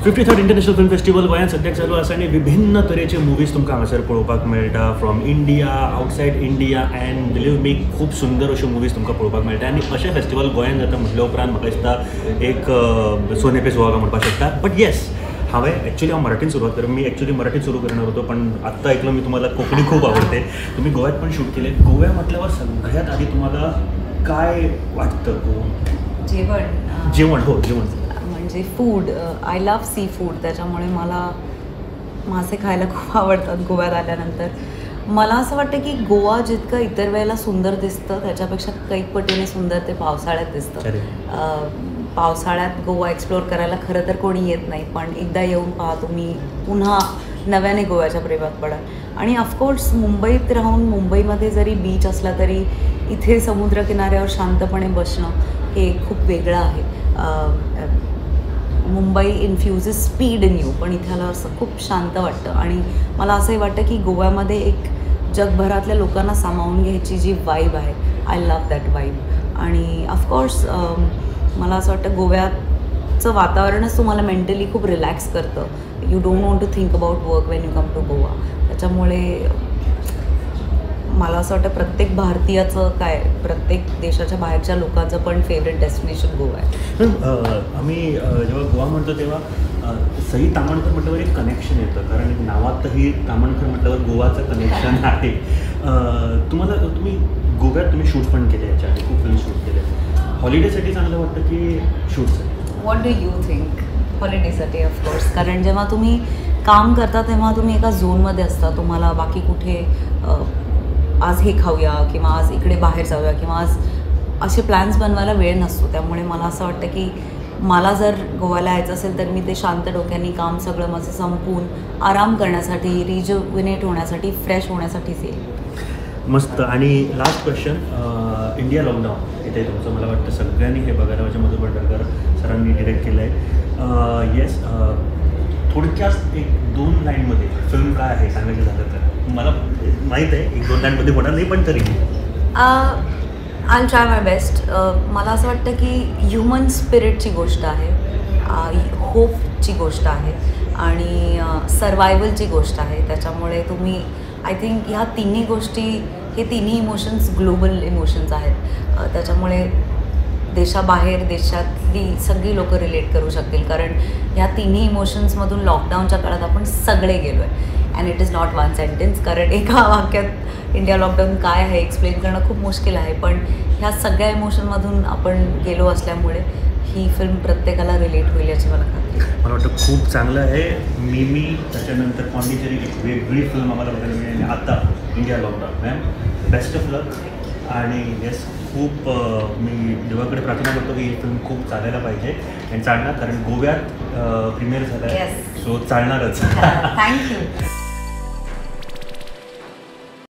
53rd international film festival गोंयांत सद्याक चालू आसा आनी विभिन्न तरेचे मुवीज तुमकां हांगासर पळोवपाक मेळटा from India outside India end believe me खूब सुंदर अश्यो मुवीज तुमकां पळोवपाक मेळटा आनी अशें फेस्टिवल गोंयांत जाता म्हटल्या उपरांत म्हाका दिसता एक सोनेपे सुहागा म्हणपाक शकता बट येस हांवें एक्चुअली हांव मराठीन सुरवात करेन मी एक्चुअली मराठीत सुरू करणार होतो पण आत्ता ऐकलं मी तुम्हाला कोंकणी खूप आवडते तुम्ही गोव्यात पण शूट केले गोव्या म्हटल्यावर सगळ्यात आधी तुम्हाला काय वाटतं जेवण जेवण हो जेवण म्हणजे food I love seafood त्याच्यामुळे मला मासे खायला खूप आवडतात गोव्यात आल्यानंतर मला असं वाटतं की गोवा जितकं इतर वेळेला सुंदर दिसतं त्याच्यापेक्षा कैक पटीने सुंदर ते पावसाळ्यात दिसतं पावसाळ्यात गोवा एक्सप्लोअर करायला खरं तर कोणी येत नाही पण एकदा येऊन पहा तुम्ही पुन्हा नव्याने गोव्याच्या प्रेमात पडाल आणि ऑफकोर्स मुंबईत राहून मुंबईमध्ये जरी बीच असला तरी इथे समुद्रकिनाऱ्यावर शांतपणे बसणं हे खूप वेगळं आहे मुंबई इन्फ्युजेस स्पीड इन यू पण इथे असं खूप शांत वाटतं आणि मला असंही वाटतं की गोव्यामध्ये एक जगभरातल्या लोकांना सामावून घ्यायची जी वाईब आहे आय लव्ह दॅट वाईब आणि ऑफकोर्स मला असं वाटतं गोव्याचं वातावरणच तुम्हाला मेंटली खूप रिलॅक्स करतं you don't want to think about work when you come to Goa त्याच्यामुळे मला असं वाटतं प्रत्येक भारतीयाचं काय प्रत्येक देशाच्या बाहेरच्या लोकांचं पण फेवरेट डेस्टिनेशन गोवा आहे आम्ही जेव्हा गोवा म्हणतो तेव्हा सई तामणकर म्हटल्यावर एक कनेक्शन येतं कारण नावातही तामणकर म्हटल्यावर गोवाचं कनेक्शन आहे तुम्ही गोव्यात तुम्ही शूट पण केले याच्या आधी खूप फिल्म शूट केले हॉलिडेसाठी चांगलं वाटतं की शूटसाठी व्हॉट डू यू थिंक हॉलिडेसाठी ऑफकोर्स कारण जेव्हा तुम्ही काम करता तेव्हा तुम्ही एका झोनमध्ये असता तुम्हाला बाकी कुठे आज हे खाऊया किंवा आज इकडे बाहेर जाऊया किंवा आज असे प्लॅन्स बनवायला वेळ नसतो त्यामुळे मला असं वाटतं की मला जर गोव्याला यायचं असेल तर मी ते शांत डोक्याने काम सगळं माझं संपवून आराम करण्यासाठी रिज्युविनेट होण्यासाठी फ्रेश होण्यासाठीच येईल मस्त आणि लास्ट क्वेश्चन इंडिया लॉकडाऊन इथे तुमचं मला वाटतं सगळ्यांनी हे बघायला पाहिजे मधुर भंडारकर सरांनी डिरेक्ट केलं आहे येस थोडक्यात 1-2 लाईनमध्ये फिल्म काय आहे सांगायचं झालं तर मला माहीत आहे 1-2 लाईनमध्ये होणार नाही पण तरी आय ट्राय माय बेस्ट मला असं वाटतं की ह्युमन स्पिरिटची गोष्ट आहे होपची गोष्ट आहे आणि सर्वायवलची गोष्ट आहे त्याच्यामुळे तुम्ही आय थिंक ह्या तिन्ही गोष्टी हे तिन्ही इमोशन्स ग्लोबल इमोशन्स आहेत त्याच्यामुळे देशाबाहेर देशातली सगळी लोकं रिलेट करू शकतील कारण ह्या तिन्ही इमोशन्समधून लॉकडाऊनच्या काळात आपण सगळे गेलो आहे and it is not one sentence कारण एका वाक्यात इंडिया लॉकडाऊन काय आहे एक्सप्लेन करणं खूप मुश्किल आहे पण ह्या सगळ्या इमोशनमधून आपण गेलो असल्यामुळे ही फिल्म प्रत्येकाला रिलेट होईल याची मला खात्री मला वाटतं खूप चांगलं आहे मी त्याच्यानंतर पॉंडिचेरी एक वेगळी फिल्म आम्हाला बघायला मिळेल आता India lockdown ma'am best of luck आणि येस खूप मी देवाकडे प्रार्थना करतो की ही फिल्म खूप चालायला पाहिजे आणि चालणार कारण गोव्यात प्रीमियर झाला आहे सो चालणारच थँक्यू